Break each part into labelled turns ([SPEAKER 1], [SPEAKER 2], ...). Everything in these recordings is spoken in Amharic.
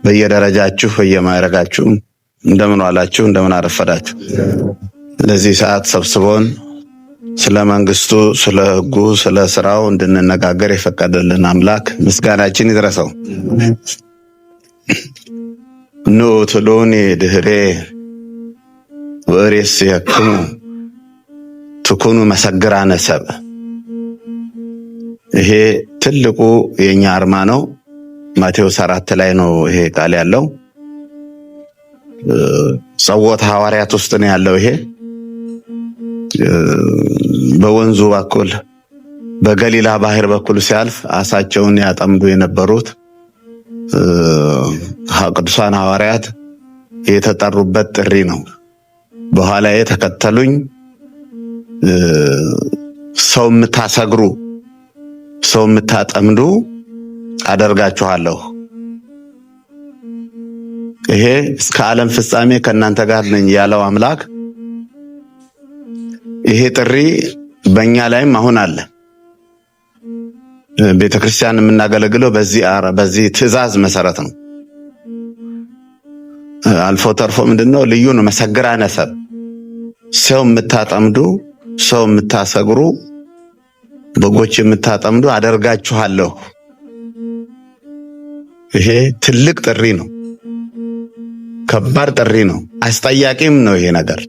[SPEAKER 1] በየደረጃችሁ በየማዕረጋችሁ እንደምን ዋላችሁ እንደምን አረፈዳችሁ። ለዚህ ሰዓት ሰብስቦን ስለ መንግስቱ፣ ስለ ሕጉ፣ ስለ ስራው እንድንነጋገር የፈቀደልን አምላክ ምስጋናችን ይድረሰው። ኑ ትሉኒ ድህሬ ወእሬስየክሙ ትኩኑ መሰግራነ ሰብእ። ይሄ ትልቁ የኛ አርማ ነው። ማቴዎስ 4 ላይ ነው ይሄ ቃል ያለው። ጸሎተ ሐዋርያት ውስጥ ነው ያለው። ይሄ በወንዙ በኩል በገሊላ ባህር በኩል ሲያልፍ አሳቸውን ያጠምዱ የነበሩት ቅዱሳን ሐዋርያት የተጠሩበት ጥሪ ነው። በኋላ ተከተሉኝ፣ ሰው የምታሰግሩ ሰው የምታጠምዱ አደርጋችኋለሁ። ይሄ እስከ ዓለም ፍጻሜ ከእናንተ ጋር ነኝ ያለው አምላክ ይሄ ጥሪ በእኛ ላይም አሁን አለ። ቤተክርስቲያን የምናገለግለው በዚህ ትእዛዝ መሰረት ነው። አልፎ ተርፎ ምንድነው ልዩ ነው። መሰግራነ ሰብእ፣ ሰው የምታጠምዱ ሰው የምታሰግሩ በጎች የምታጠምዱ አደርጋችኋለሁ። ይሄ ትልቅ ጥሪ ነው። ከባድ ጥሪ ነው። አስጠያቂም ነው ይሄ ነገር።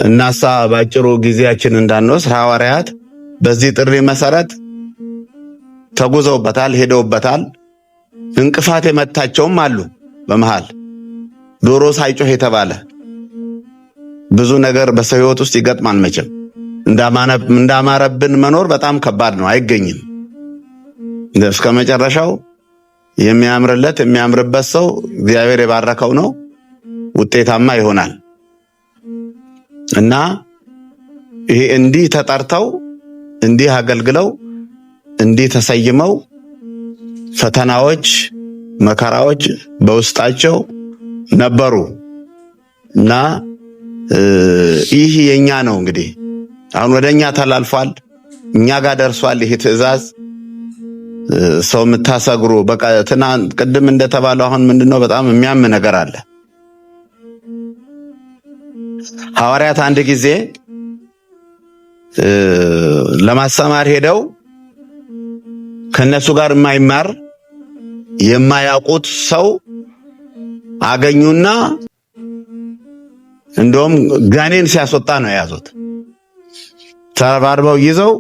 [SPEAKER 1] እናሳ ባጭሩ ጊዜያችን እንዳንወስድ ሐዋርያት በዚህ ጥሪ መሰረት ተጉዘውበታል፣ ሄደውበታል። እንቅፋት የመታቸውም አሉ። በመሃል ዶሮ ሳይጮህ የተባለ ብዙ ነገር በሰው ሕይወት ውስጥ ይገጥማል። መቼም እንዳማረብን መኖር በጣም ከባድ ነው፣ አይገኝም። እስከ መጨረሻው የሚያምርበት ሰው እግዚአብሔር የባረከው ነው፣ ውጤታማ ይሆናል። እና ይሄ እንዲህ ተጠርተው እንዲህ አገልግለው እንዲህ ተሰይመው ፈተናዎች፣ መከራዎች በውስጣቸው ነበሩ። እና ይህ የኛ ነው እንግዲህ አሁን ወደኛ ተላልፏል፣ እኛ ጋር ደርሷል ይሄ ትእዛዝ። ሰው የምታሰግሩ በቃ ቅድም እንደተባለው አሁን ምንድነው በጣም የሚያም ነገር አለ። ሐዋርያት አንድ ጊዜ ለማስተማር ሄደው ከነሱ ጋር የማይማር የማያውቁት ሰው አገኙና እንደውም ጋኔን ሲያስወጣ ነው የያዙት። ተባርበው ይዘው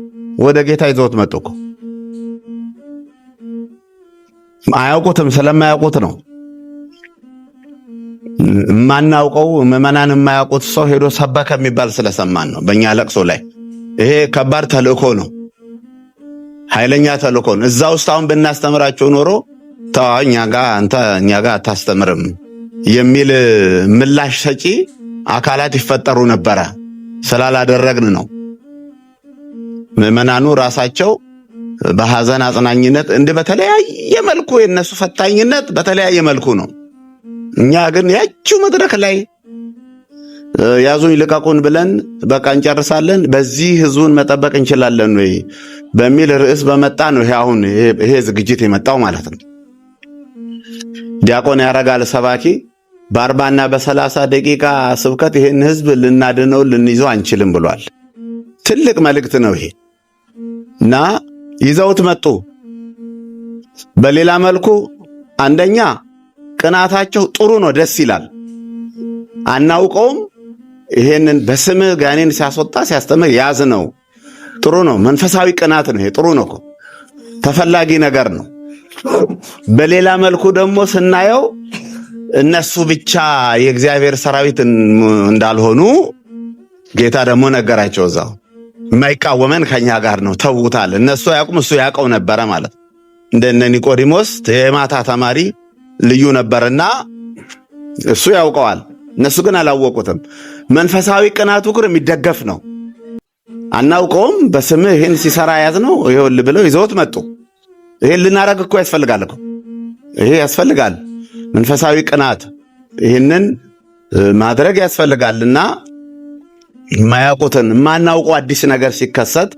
[SPEAKER 1] ወደ ጌታ ይዘውት መጡ እኮ። አያውቁትም፣ ስለማያውቁት ነው። ማናውቀው ምዕመናን የማያውቁት ሰው ሄዶ ሰበከ የሚባል ስለሰማን ነው። በእኛ ለቅሶ ላይ ይሄ ከባድ ተልእኮ ነው፣ ኃይለኛ ተልእኮ ነው። እዛ ውስጥ አሁን ብናስተምራቸው ኖሮ እኛ ጋር አታስተምርም የሚል ምላሽ ሰጪ አካላት ይፈጠሩ ነበረ። ስላላደረግን ነው። ምዕመናኑ ራሳቸው በሐዘን አጽናኝነት በተለያየ መልኩ የነሱ ፈታኝነት በተለያየ መልኩ ነው። እኛ ግን ያቺው መድረክ ላይ ያዙኝ ልቀቁን ብለን በቃ እንጨርሳለን፣ በዚህ ህዝቡን መጠበቅ እንችላለን ወይ በሚል ርዕስ በመጣ ነው ይሄ ዝግጅት የመጣው ማለት ነው። ዲያቆን ያረጋል ሰባኪ በ40 እና በ30 ደቂቃ ስብከት ይሄን ህዝብ ልናድነው ልንይዘው አንችልም ብሏል። ትልቅ መልእክት ነው ይሄ እና ይዘውት መጡ። በሌላ መልኩ አንደኛ ቅናታቸው ጥሩ ነው፣ ደስ ይላል። አናውቀውም፣ ይሄንን በስምህ ጋኔን ሲያስወጣ ሲያስተምር ያዝ ነው። ጥሩ ነው፣ መንፈሳዊ ቅናት ነው። ይሄ ጥሩ ነው፣ ተፈላጊ ነገር ነው። በሌላ መልኩ ደግሞ ስናየው እነሱ ብቻ የእግዚአብሔር ሰራዊት እንዳልሆኑ ጌታ ደግሞ ነገራቸው። እዛው የማይቃወመን ከኛ ጋር ነው ተውታል። እነሱ ያውቁም እሱ ያውቀው ነበረ ማለት እንደነ ኒቆዲሞስ የማታ ተማሪ ልዩ ነበርና እሱ ያውቀዋል። እነሱ ግን አላወቁትም። መንፈሳዊ ቅናቱ ግን የሚደገፍ ነው። አናውቀውም፣ በስምህ ይህን ሲሰራ ያዝነው ይኸውልህ ብለው ይዘውት መጡ። ይሄን ልናረግ እኮ ያስፈልጋል እኮ ይሄ ያስፈልጋል። መንፈሳዊ ቅናት ይህንን ማድረግ ያስፈልጋልና የማያውቁትን የማናውቀው አዲስ ነገር ሲከሰት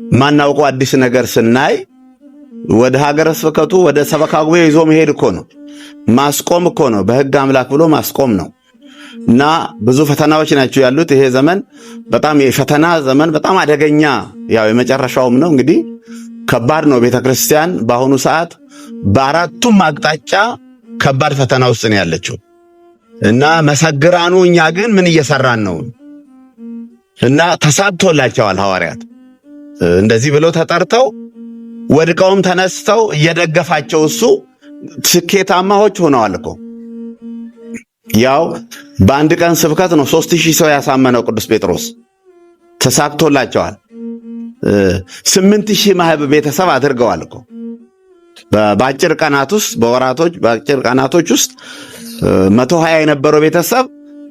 [SPEAKER 1] የማናውቀው አዲስ ነገር ስናይ ወደ ሀገረ ስብከቱ ወደ ሰበካ ጉባኤ ይዞ መሄድ እኮ ነው፣ ማስቆም እኮ ነው። በሕግ አምላክ ብሎ ማስቆም ነው። እና ብዙ ፈተናዎች ናቸው ያሉት። ይሄ ዘመን በጣም የፈተና ዘመን፣ በጣም አደገኛ ያው የመጨረሻውም ነው። እንግዲህ ከባድ ነው። ቤተክርስቲያን በአሁኑ ሰዓት በአራቱም አቅጣጫ ከባድ ፈተና ውስጥ ነው ያለችው እና መሰግራኑ እኛ ግን ምን እየሰራን ነው? እና ተሳብቶላቸዋል ሐዋርያት እንደዚህ ብለው ተጠርተው ወድቀውም ተነስተው እየደገፋቸው እሱ ስኬታማዎች ሆነዋል እኮ። ያው በአንድ ቀን ስብከት ነው 3000 ሰው ያሳመነው ቅዱስ ጴጥሮስ። ተሳክቶላቸዋል። 8000 ማህበ ቤተሰብ አድርገዋል እኮ በአጭር ቀናት ውስጥ በአጭር ቀናቶች ውስጥ 120 የነበረው ቤተሰብ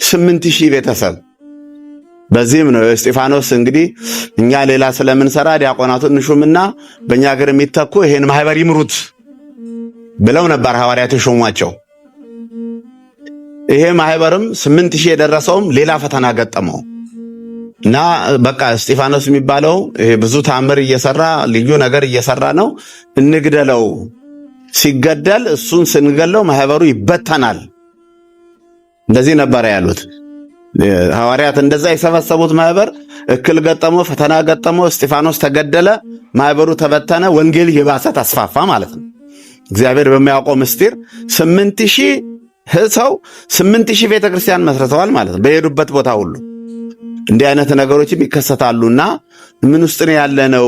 [SPEAKER 1] 8000 ቤተሰብ። በዚህም ነው እስጢፋኖስ እንግዲህ እኛ ሌላ ስለምንሰራ ዲያቆናቱን እንሹምና በእኛ ሀገር የሚተኩ ይሄን ማህበር ይምሩት ብለው ነበር ሐዋርያት የሾሟቸው። ይሄ ማህበርም 8000 የደረሰውም ሌላ ፈተና ገጠመው እና በቃ እስጢፋኖስ የሚባለው ይሄ ብዙ ታምር እየሰራ ልዩ ነገር እየሰራ ነው፣ እንግደለው። ሲገደል እሱን ስንገለው ማህበሩ ይበተናል። እንደዚህ ነበር ያሉት ሐዋርያት። እንደዛ የሰበሰቡት ማህበር እክል ገጠመው፣ ፈተና ገጠመው፣ እስጢፋኖስ ተገደለ፣ ማህበሩ ተበተነ፣ ወንጌል የባሰ ተስፋፋ ማለት ነው። እግዚአብሔር በሚያውቀው ምስጢር 8000 ሰው 8000 ቤተክርስቲያን መስርተዋል ማለት ነው። በሄዱበት ቦታ ሁሉ እንዲህ አይነት ነገሮችም ይከሰታሉና ምን ውስጥ ነው ያለነው?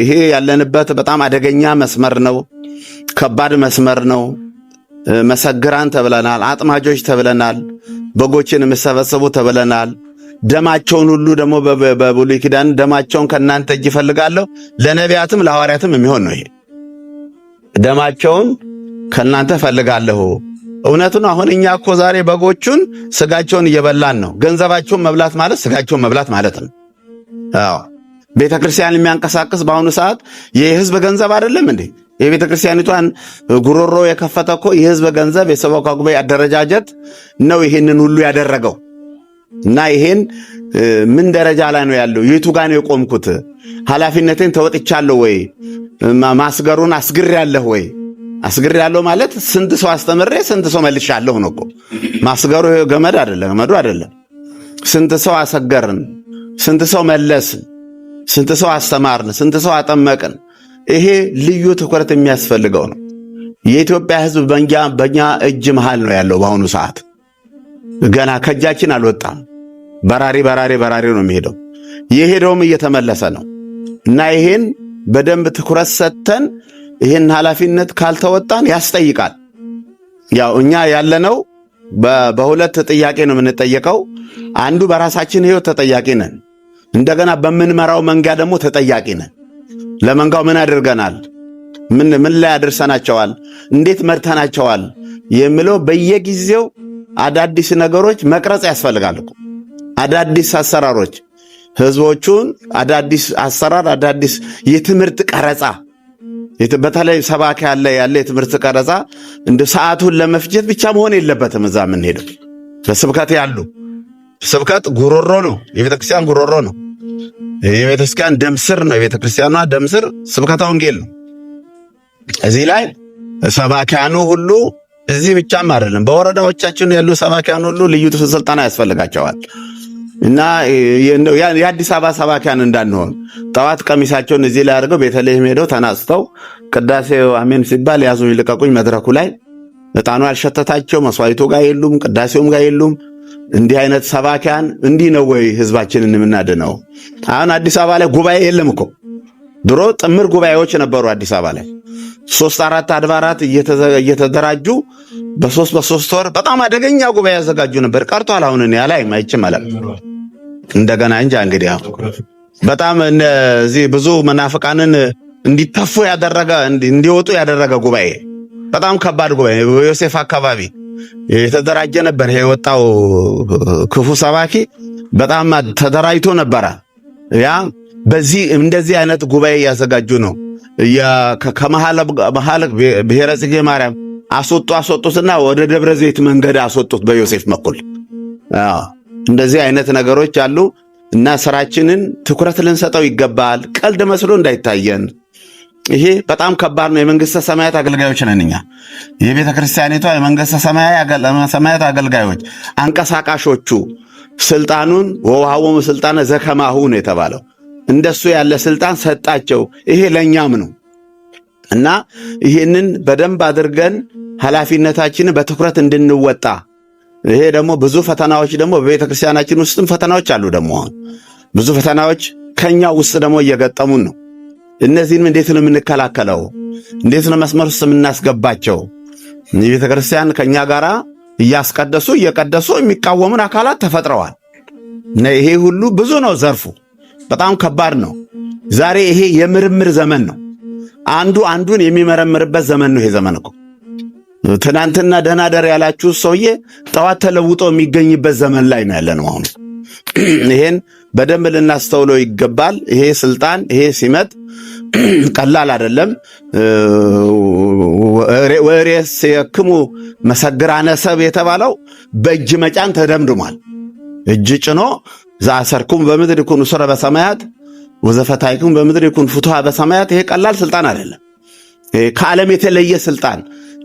[SPEAKER 1] ይሄ ያለንበት በጣም አደገኛ መስመር ነው፣ ከባድ መስመር ነው። መሰግራን ተብለናል፣ አጥማጆች ተብለናል፣ በጎችን የምሰበሰቡ ተብለናል። ደማቸውን ሁሉ ደግሞ በብሉይ ኪዳን ደማቸውን ከእናንተ እጅ እፈልጋለሁ፣ ለነቢያትም ለሐዋርያትም የሚሆን ነው። ይሄ ደማቸውን ከእናንተ እፈልጋለሁ። እውነቱ ነው። አሁን እኛ እኮ ዛሬ በጎቹን ስጋቸውን እየበላን ነው። ገንዘባቸውን መብላት ማለት ስጋቸውን መብላት ማለት ነው። አዎ ቤተክርስቲያን የሚያንቀሳቅስ በአሁኑ ሰዓት የህዝብ ገንዘብ አይደለም እንዴ? የቤተክርስቲያኒቷን ጉሮሮ የከፈተ እኮ የህዝብ ገንዘብ የሰበካ ጉባኤ አደረጃጀት ነው ይሄንን ሁሉ ያደረገው። እና ይሄን ምን ደረጃ ላይ ነው ያለው? የቱ ጋር ነው የቆምኩት? ኃላፊነቴን ተወጥቻለሁ ወይ? ማስገሩን አስግሬያለሁ ወይ? አስግሬያለሁ ማለት ስንት ሰው አስተምሬ ስንት ሰው መልሻለሁ ነው እኮ። ማስገሩ ገመድ አይደለም፣ ገመዱ አይደለም። ስንት ሰው አሰገርን፣ ስንት ሰው መለስን፣ ስንት ሰው አስተማርን፣ ስንት ሰው አጠመቅን። ይሄ ልዩ ትኩረት የሚያስፈልገው ነው። የኢትዮጵያ ሕዝብ በእኛ እጅ መሃል ነው ያለው በአሁኑ ሰዓት። ገና ከእጃችን አልወጣም። በራሪ ነው የሚሄደው። የሄደውም እየተመለሰ ነው። እና ይሄን በደንብ ትኩረት ሰጥተን ይሄን ኃላፊነት ካልተወጣን ያስጠይቃል። ያው እኛ ያለነው በሁለት ጥያቄ ነው የምንጠየቀው። አንዱ በራሳችን ሕይወት ተጠያቂ ነን። እንደገና በምንመራው መንጋ ደግሞ ተጠያቂ ነን። ለመንጋው ምን አድርገናል? ምን ላይ አድርሰናቸዋል? እንዴት መርተናቸዋል? የሚለው በየጊዜው አዳዲስ ነገሮች መቅረጽ ያስፈልጋል እኮ። አዳዲስ አሰራሮች፣ ህዝቦቹን አዳዲስ አሰራር፣ አዳዲስ የትምህርት ቀረጻ፣ በተለይ ሰባኪ ያለ የትምህርት ቀረጻ እንደ ሰዓቱን ለመፍጀት ብቻ መሆን የለበትም። እዛ የምንሄደው በስብከት ያሉ ስብከት ጉሮሮ ነው፣ የቤተክርስቲያን ጉሮሮ ነው። የቤተክርስቲያን ደምስር ነው። የቤተክርስቲያኗ ደምስር ስብከተ ወንጌል ነው። እዚህ ላይ ሰባኪያኑ ሁሉ እዚህ ብቻም አይደለም፣ በወረዳዎቻችን ያሉ ሰባኪያን ሁሉ ልዩ ስልጠና ያስፈልጋቸዋል። እና የአዲስ አበባ ሰባኪያን እንዳንሆን ጠዋት ቀሚሳቸውን እዚህ ላይ አድርገው ቤተልሔም ሄደው ተናጽተው ቅዳሴው አሜን ሲባል ያዙኝ ልቀቁኝ መድረኩ ላይ ዕጣኑ ያልሸተታቸው መስዋዕቱ ጋር የሉም፣ ቅዳሴውም ጋር የሉም። እንዲህ አይነት ሰባኪያን እንዲህ ነው ወይ ህዝባችንን የምናድነው? አሁን አዲስ አበባ ላይ ጉባኤ የለም እኮ። ድሮ ጥምር ጉባኤዎች ነበሩ አዲስ አበባ ላይ 3-4 አድባራት እየተደራጁ በ3 ወር በጣም አደገኛ ጉባኤ ያዘጋጁ ነበር። ቀርቷል። አሁን እኔ አላይም አይቼም አላውቅም። እንደገና እንጃ እንግዲህ በጣም እነዚህ ብዙ መናፍቃንን እንዲተፉ ያደረገ እንዲወጡ ያደረገ ጉባኤ፣ በጣም ከባድ ጉባኤ። ዮሴፍ አካባቢ የተደራጀ ነበር። ይሄ የወጣው ክፉ ሰባኪ በጣም ተደራጅቶ ነበረ። ያ በዚህ እንደዚህ አይነት ጉባኤ እያዘጋጁ ነው። ከመሐለ ብሔረ ጽጌ ማርያም አስወጡትና ወደ ደብረ ዘይት መንገድ አስወጡት በዮሴፍ በኩል። እንደዚህ አይነት ነገሮች አሉ እና ስራችንን ትኩረት ልንሰጠው ይገባል። ቀልድ መስሎ እንዳይታየን። ይሄ በጣም ከባድ ነው። የመንግስተ ሰማያት አገልጋዮች ነን እኛ። የቤተ ክርስቲያኒቷ የመንግስተ ሰማያት አገልጋዮች አንቀሳቃሾቹ ስልጣኑን ወውሃቦሙ ስልጣነ ዘከማሁ ነው የተባለው። እንደሱ ያለ ስልጣን ሰጣቸው። ይሄ ለኛም ነው እና ይህንን በደንብ አድርገን ኃላፊነታችንን በትኩረት እንድንወጣ። ይሄ ደግሞ ብዙ ፈተናዎች ደግሞ በቤተ ክርስቲያናችን ውስጥም ፈተናዎች አሉ። ደግሞ ብዙ ፈተናዎች ከኛ ውስጥ ደግሞ እየገጠሙን ነው። እነዚህንም እንዴት ነው የምንከላከለው? እንዴት ነው መስመር ውስጥ የምናስገባቸው? የቤተ ክርስቲያን ከኛ ጋር እያስቀደሱ እየቀደሱ የሚቃወሙን አካላት ተፈጥረዋል እና ይሄ ሁሉ ብዙ ነው። ዘርፉ በጣም ከባድ ነው። ዛሬ ይሄ የምርምር ዘመን ነው። አንዱ አንዱን የሚመረምርበት ዘመን ነው። ይሄ ዘመን እኮ ትናንትና ደህና ደር ያላችሁ ሰውዬ ጠዋት ተለውጦ የሚገኝበት ዘመን ላይ ነው ያለነው አሁን። ይሄን በደንብ ልናስተውለው ይገባል። ይሄ ስልጣን ይሄ ሲመጥ ቀላል አይደለም። ወሬስክሙ መሰግራነ ሰብ የተባለው በእጅ መጫን ተደምድሟል። እጅ ጭኖ ዘአሰርኩም በምድር ይኩን ሱረ በሰማያት ወዘፈታይኩም በምድር ይኩን ፍቱሃ በሰማያት። ይሄ ቀላል ስልጣን አይደለም። ከዓለም የተለየ ስልጣን፣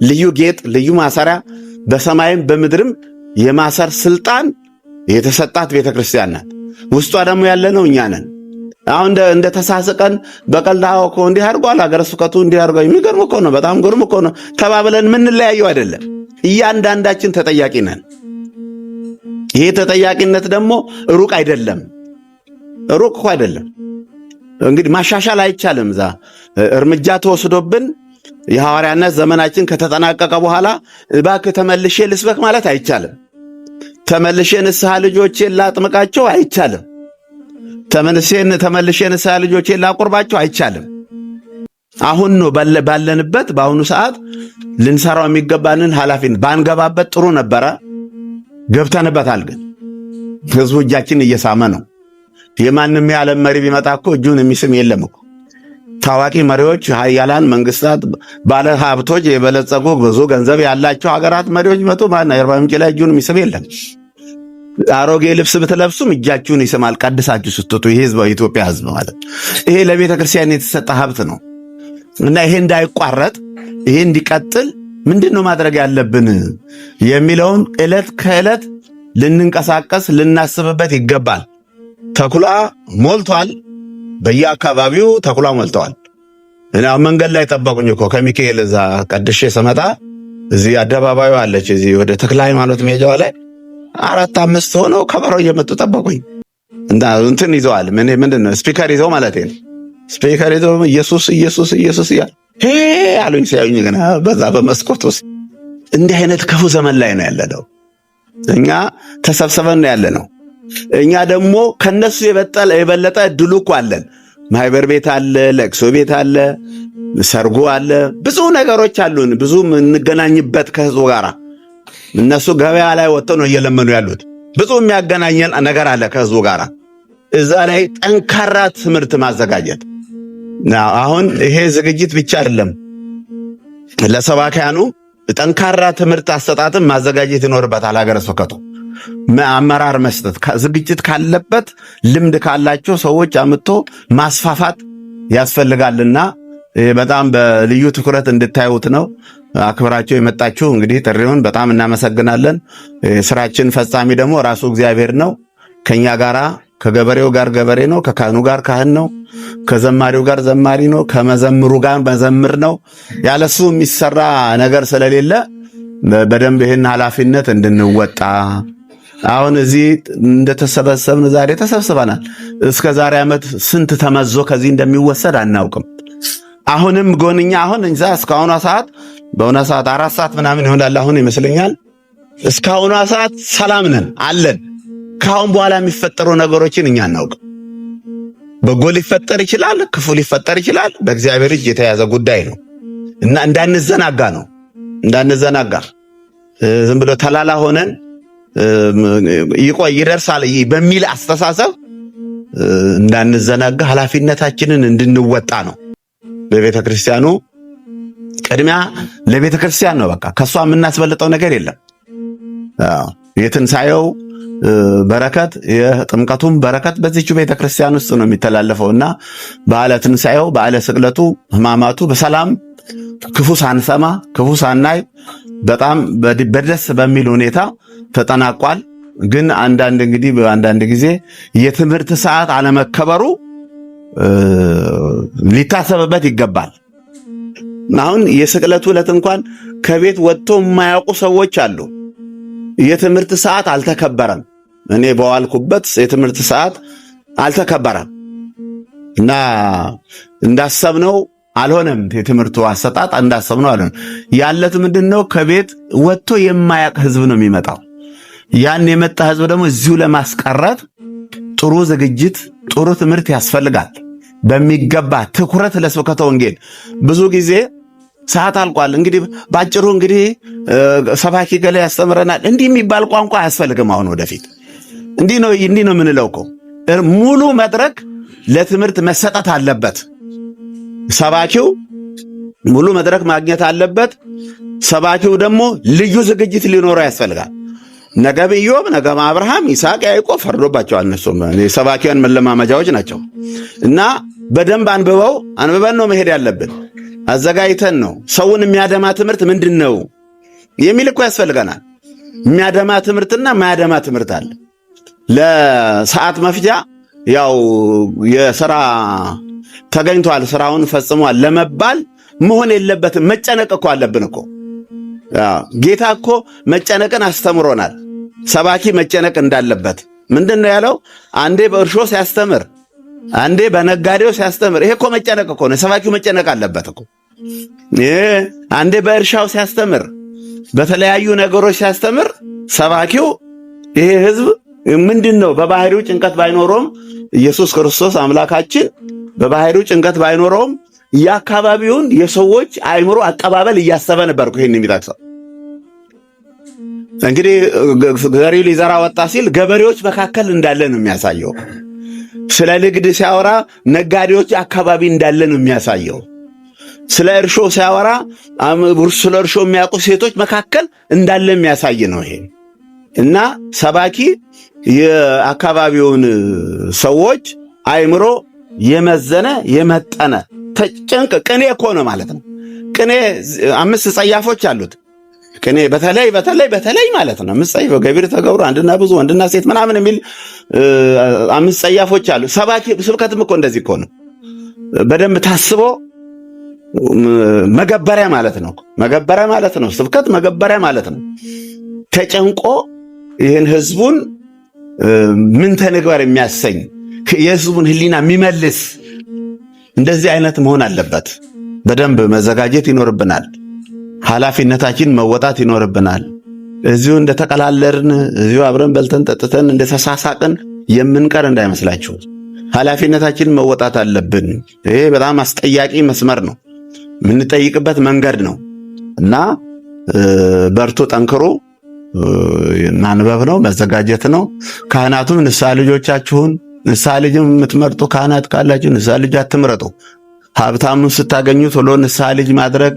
[SPEAKER 1] ልዩ ጌጥ፣ ልዩ ማሰሪያ በሰማይም በምድርም የማሰር ስልጣን የተሰጣት ቤተክርስቲያን ናት። ውስጧ ደግሞ ያለነው እኛ ነን። አሁን እንደ ተሳስቀን በቀልዳው እኮ እንዲህ አድርጓል ሀገረ ስብከቱ እንዲህ አድርጓል። የሚገርም እኮ ነው፣ በጣም ግርም እኮ ነው ተባብለን የምንለያየው አይደለም። እያንዳንዳችን ተጠያቂ ነን። ይሄ ተጠያቂነት ደግሞ ሩቅ አይደለም፣ ሩቅ እኮ አይደለም። እንግዲህ ማሻሻል አይቻልም። እዛ እርምጃ ተወስዶብን የሐዋርያነት ዘመናችን ከተጠናቀቀ በኋላ እባክህ ተመልሼ ልስበክ ማለት አይቻልም። ተመልሼ ንስሐ ልጆቼን ላጥምቃቸው አይቻልም። ተመልሼ ንስሐ ልጆቼን ላቁርባቸው አይቻልም። አሁን ነው ባለንበት በአሁኑ ሰዓት ልንሰራው የሚገባንን ኃላፊነት ባንገባበት ጥሩ ነበረ። ገብተንበታል። ግን ህዝቡ እጃችን እየሳመ ነው። የማንም የዓለም መሪ ቢመጣ እኮ እጁን የሚስም የለም እኮ። ታዋቂ መሪዎች፣ ሀያላን መንግስታት፣ ባለ ሀብቶች፣ የበለጸጉ ብዙ ገንዘብ ያላቸው ሀገራት መሪዎች ቢመጡ የአርባ ምንጭ ላይ እጁን የሚስም የለም። አሮጌ ልብስ ብትለብሱም እጃችሁን ይስማል ቀድሳችሁ ስትወጡ። ይሄ ህዝብ የኢትዮጵያ ህዝብ ማለት ይሄ ለቤተ ክርስቲያን የተሰጠ ሀብት ነው እና ይሄ እንዳይቋረጥ ይሄ እንዲቀጥል ምንድነው ማድረግ ያለብን የሚለውን ዕለት ከዕለት ልንንቀሳቀስ ልናስብበት ይገባል። ተኩላ ሞልቷል። በየአካባቢው ተኩላ ሞልተዋል። እና መንገድ ላይ ጠበቁኝ እኮ ከሚካኤል እዛ ቀድሼ ስመጣ እዚህ አደባባዩ አለች እዚህ ወደ ተክለ ሃይማኖት መሄጃው ላይ 4-5 ሆነው ከበሮ እየመጡ ጠበቁኝ። እንትን ይዘዋል። ምንድነው ስፒከር ይዘው ማለት ነው። ስፒከር ይዘው ኢየሱስ ኢየሱስ ኢየሱስ እያሉ ሄ አሉኝ። ሲያዩኝ ግን በዛ በመስኮት ውስጥ እንዲህ አይነት ክፉ ዘመን ላይ ነው ያለነው። እኛ ተሰብስበን ነው ያለነው። እኛ ደግሞ ከነሱ የበለጠ እድሉ እኮ አለን። ማህበር ቤት አለ፣ ለቅሶ ቤት አለ፣ ሰርጎ አለ፣ ብዙ ነገሮች አሉን። ብዙ እንገናኝበት ከህዝቡ ጋር። እነሱ ገበያ ላይ ወጥተው ነው እየለመኑ ያሉት። ብዙ የሚያገናኘን ነገር አለ ከህዝቡ ጋር። እዛ ላይ ጠንካራ ትምህርት ማዘጋጀት አሁን ይሄ ዝግጅት ብቻ አይደለም። ለሰባኪያኑ ጠንካራ ትምህርት አሰጣጥም ማዘጋጀት ይኖርበታል። ሀገረ ስብከቱ አመራር መስጠት፣ ዝግጅት ካለበት ልምድ ካላቸው ሰዎች አምጥቶ ማስፋፋት ያስፈልጋልና በጣም በልዩ ትኩረት እንድታዩት ነው። አክብራቸው የመጣችሁ እንግዲህ ጥሪውን በጣም እናመሰግናለን። ስራችን ፈጻሚ ደግሞ ራሱ እግዚአብሔር ነው። ከኛ ጋራ ከገበሬው ጋር ገበሬ ነው፣ ከካህኑ ጋር ካህን ነው፣ ከዘማሪው ጋር ዘማሪ ነው፣ ከመዘምሩ ጋር መዘምር ነው። ያለሱ የሚሰራ ነገር ስለሌለ በደንብ ይህን ኃላፊነት እንድንወጣ አሁን እዚህ እንደተሰበሰብን ዛሬ ተሰብስበናል። እስከ ዛሬ ዓመት ስንት ተመዞ ከዚህ እንደሚወሰድ አናውቅም። አሁንም ጎንኛ አሁን እንዛ እስካሁኗ ሰዓት በእውነ ሰዓት 4 ሰዓት ምናምን ይሆናል አሁን ይመስለኛል። እስካሁኗ ሰዓት ሰላም ነን አለን። ከአሁን በኋላ የሚፈጠሩ ነገሮችን እኛ አናውቅም። በጎ ሊፈጠር ይችላል፣ ክፉ ሊፈጠር ይችላል። በእግዚአብሔር እጅ የተያዘ ጉዳይ ነው እና እንዳንዘናጋ ነው እንዳንዘናጋ ዝም ብሎ ተላላ ሆነን ይደርሳል በሚል አስተሳሰብ እንዳንዘናጋ ኃላፊነታችንን እንድንወጣ ነው። በቤተ ክርስቲያኑ ቅድሚያ ለቤተ ክርስቲያን ነው። በቃ ከሷ የምናስበልጠው ነገር የለም። የትንሣኤው በረከት የጥምቀቱም በረከት በዚህች ቤተ ክርስቲያን ውስጥ ነው የሚተላለፈውና በዓለ ትንሣኤው በዓለ ስቅለቱ ሕማማቱ በሰላም ክፉ ሳንሰማ ክፉ ሳናይ በጣም በደስ በሚል ሁኔታ ተጠናቋል። ግን አንዳንድ ጊዜ የትምህርት ሰዓት አለመከበሩ ሊታሰብበት ይገባል። አሁን የስቅለቱ ዕለት እንኳን ከቤት ወጥቶ የማያውቁ ሰዎች አሉ። የትምህርት ሰዓት አልተከበረም። እኔ በዋልኩበት የትምህርት ሰዓት አልተከበረም እና እንዳሰብነው አልሆነም። የትምህርቱ አሰጣጥ እንዳሰብነው አልሆነም። ያለት ምንድነው? ከቤት ወጥቶ የማያውቅ ህዝብ ነው የሚመጣው። ያን የመጣ ህዝብ ደግሞ እዚሁ ለማስቀረት ጥሩ ዝግጅት፣ ጥሩ ትምህርት ያስፈልጋል። በሚገባ ትኩረት ለስብከተ ወንጌል ብዙ ጊዜ ሰዓት አልቋል። እንግዲህ ባጭሩ ሰባኪ ገለ ያስተምረናል እንዲህ የሚባል ቋንቋ አያስፈልግም። አሁን ወደፊት እንዲህ ነው የምንለው እኮ ሙሉ መድረክ ለትምህርት መሰጠት አለበት። ሰባኪው ሙሉ መድረክ ማግኘት አለበት። ሰባኪው ደግሞ ልዩ ዝግጅት ሊኖረው ያስፈልጋል። ነገ ኢዮብ፣ ነገ አብርሃም፣ ይስሐቅ፣ ያዕቆብ ፈርዶባቸዋል። እነሱም የሰባኪያን መለማመጃዎች ናቸው እና በደንብ አንብበን ነው መሄድ ያለብን። አዘጋጅተን ነው። ሰውን የሚያደማ ትምህርት ምንድን ነው የሚል እኮ ያስፈልገናል። የሚያደማ ትምህርትና የማያደማ ትምህርት አለ። ለሰዓት መፍጃ ያው የሥራ ተገኝቷል፣ ስራውን ፈጽሟል ለመባል መሆን የለበትም። መጨነቅ እኮ አለብን እኮ። ጌታ እኮ መጨነቅን አስተምሮናል። ሰባኪ መጨነቅ እንዳለበት ምንድን ነው ያለው? አንዴ በእርሾ ሲያስተምር፣ አንዴ በነጋዴው ሲያስተምር። ይሄ እኮ መጨነቅ እኮ ነው። ሰባኪው መጨነቅ አለበት እኮ። አንዴ በእርሻው ሲያስተምር፣ በተለያዩ ነገሮች ሲያስተምር ሰባኪው ይሄ ህዝብ ምንድን ነው በባህሪው ጭንቀት ባይኖረውም ኢየሱስ ክርስቶስ አምላካችን በባህሪው ጭንቀት ባይኖረውም የአካባቢውን የሰዎች አእምሮ አቀባበል እያሰበ ነበርኩ። ይሄን የሚጠቅሰው እንግዲህ ገበሬው ሊዘራ ወጣ ሲል ገበሬዎች መካከል እንዳለ ነው የሚያሳየው። ስለ ንግድ ሲያወራ ነጋዴዎች አካባቢ እንዳለ ነው የሚያሳየው። ስለ እርሾ ሲያወራ ስለ እርሾ የሚያውቁ ሴቶች መካከል እንዳለ የሚያሳይ ነው ይሄ። እና ሰባኪ የአካባቢውን ሰዎች አእምሮ የመዘነ የመጠነ ተጨንቅ ቅኔ እኮ ነው ማለት ነው። ቅኔ 5 ጸያፎች አሉት። ቅኔ በተለይ ማለት ነው 5 ጸያፍ ገቢር ተገብሮ አንድና ብዙ ወንድና ሴት ምናምን የሚል 5 ጸያፎች አሉ። ስብከትም እኮ እንደዚህ እኮ ነው። በደንብ ታስቦ መገበሪያ ማለት ነው። መገበሪያ ማለት ነው። ስብከት መገበሪያ ማለት ነው። ተጨንቆ ይህን ህዝቡን ምን ተንግበር የሚያሰኝ የህዝቡን ህሊና የሚመልስ እንደዚህ አይነት መሆን አለበት። በደንብ መዘጋጀት ይኖርብናል። ኃላፊነታችን መወጣት ይኖርብናል። እዚሁ እንደተቀላለርን እዚሁ አብረን በልተን ጠጥተን እንደተሳሳቅን የምንቀር እንዳይመስላችሁ። ኃላፊነታችን መወጣት አለብን። ይሄ በጣም አስጠያቂ መስመር ነው፣ የምንጠይቅበት መንገድ ነው እና በርቱ፣ ጠንክሩ። ማንበብ ነው፣ መዘጋጀት ነው። ካህናቱም ንስሐ ልጆቻችሁን ንስሐ ልጅም የምትመርጡ ካህናት ካላችሁ ንስሐ ልጅ አትምረጡ። ሀብታሙን ስታገኙ ቶሎ ንስሐ ልጅ ማድረግ።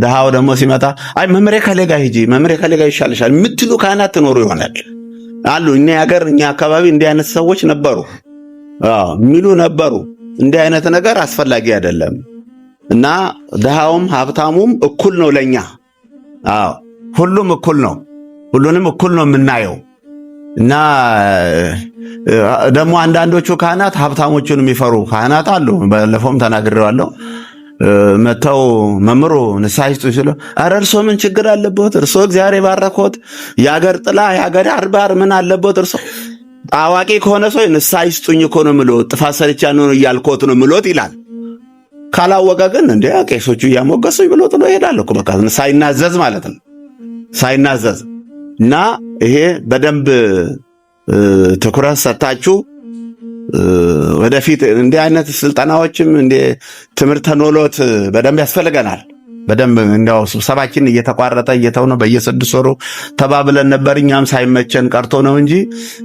[SPEAKER 1] ድሃው ደግሞ ሲመጣ አይ መምሬ ከሌጋ ሂጂ፣ መምሬ ከሌጋ ይሻልሻል የምትሉ ካህናት ትኖሩ ይሆናል አሉ። እኛ አካባቢ እንዲህ አይነት ሰዎች ነበሩ የሚሉ ነበሩ። እንዲህ አይነት ነገር አስፈላጊ አይደለም እና ድሃውም ሀብታሙም እኩል ነው ለኛ። ሁሉም እኩል ነው። ሁሉንም እኩል ነው የምናየው እና ደግሞ አንዳንዶቹ ካህናት ሀብታሞቹን የሚፈሩ ካህናት አሉ። ባለፈውም ተናግሬዋለሁ። መተው መምሮ ንስሐ ይስጡ ሲሉ ኧረ እርሶ ምን ችግር አለበት? እርሶ እግዚአብሔር የባረኮት የአገር ጥላ የአገር አርባር ምን አለበት? እርሶ አዋቂ ከሆነ ሰው ንስሐ ይስጡኝ እኮ ነው ምሎት፣ ጥፋት ሰርቻ ነው እያልኮት ነው ምሎት ይላል። ካላወቀ ግን እንደ ቄሶቹ እያሞገሱኝ ብሎ ጥሎ ይሄዳል እኮ በቃ ሳይናዘዝ ማለት ነው። ሳይናዘዝ እና ይሄ በደንብ ትኩረት ሰጣችሁ ወደፊት እንዲህ አይነት ስልጠናዎችም እንደ ትምህርተ ኖሎት በደንብ ያስፈልገናል። በደንብ እንዲያው ስብሰባችን እየተቋረጠ እየተውነው በየ6 ወሩ ተባብለን ነበር። እኛም ሳይመቸን ቀርቶ ነው እንጂ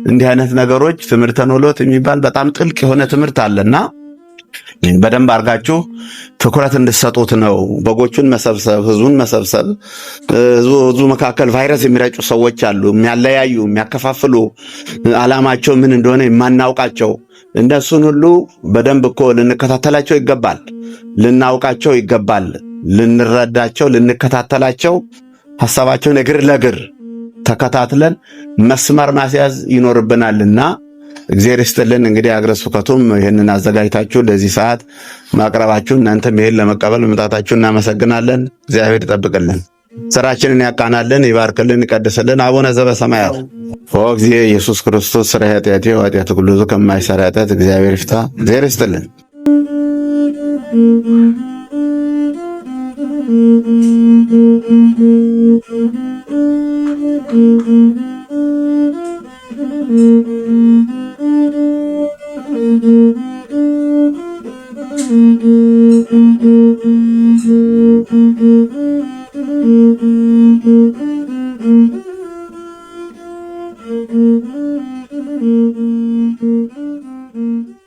[SPEAKER 1] እንዲህ አይነት ነገሮች ትምህርተ ኖሎት የሚባል በጣም ጥልቅ የሆነ ትምህርት አለና በደንብ አድርጋችሁ ትኩረት እንድትሰጡት ነው። በጎቹን መሰብሰብ፣ ህዝቡን መሰብሰብ። ህዝቡ መካከል ቫይረስ የሚረጩ ሰዎች አሉ፣ የሚያለያዩ፣ የሚያከፋፍሉ፣ ዓላማቸው ምን እንደሆነ የማናውቃቸው። እንደሱን ሁሉ በደንብ እኮ ልንከታተላቸው ይገባል፣ ልናውቃቸው ይገባል፣ ልንረዳቸው፣ ልንከታተላቸው፣ ሐሳባቸውን እግር ለእግር ተከታትለን መስመር ማስያዝ ይኖርብናልና እግዚአብሔር ይስጥልን። እንግዲህ አገረ ስብከቱም ይህንን አዘጋጅታችሁ ለዚህ ሰዓት ማቅረባችሁ እናንተም ይሄን ለመቀበል መምጣታችሁ እናመሰግናለን። እግዚአብሔር ይጠብቅልን፣ ስራችንን ያቃናልን፣ ይባርክልን፣ ይቀድስልን። አቡነ ዘበሰማያት ወእግዚእ ኢየሱስ ክርስቶስ ስራ ኃጢአቴ ወኃጢአተ ኩሉ ሕዝብ ከማይሰራ ኃጢአት እግዚአብሔር ይፍታ። እግዚአብሔር ይስጥልን።
[SPEAKER 2] Thank you.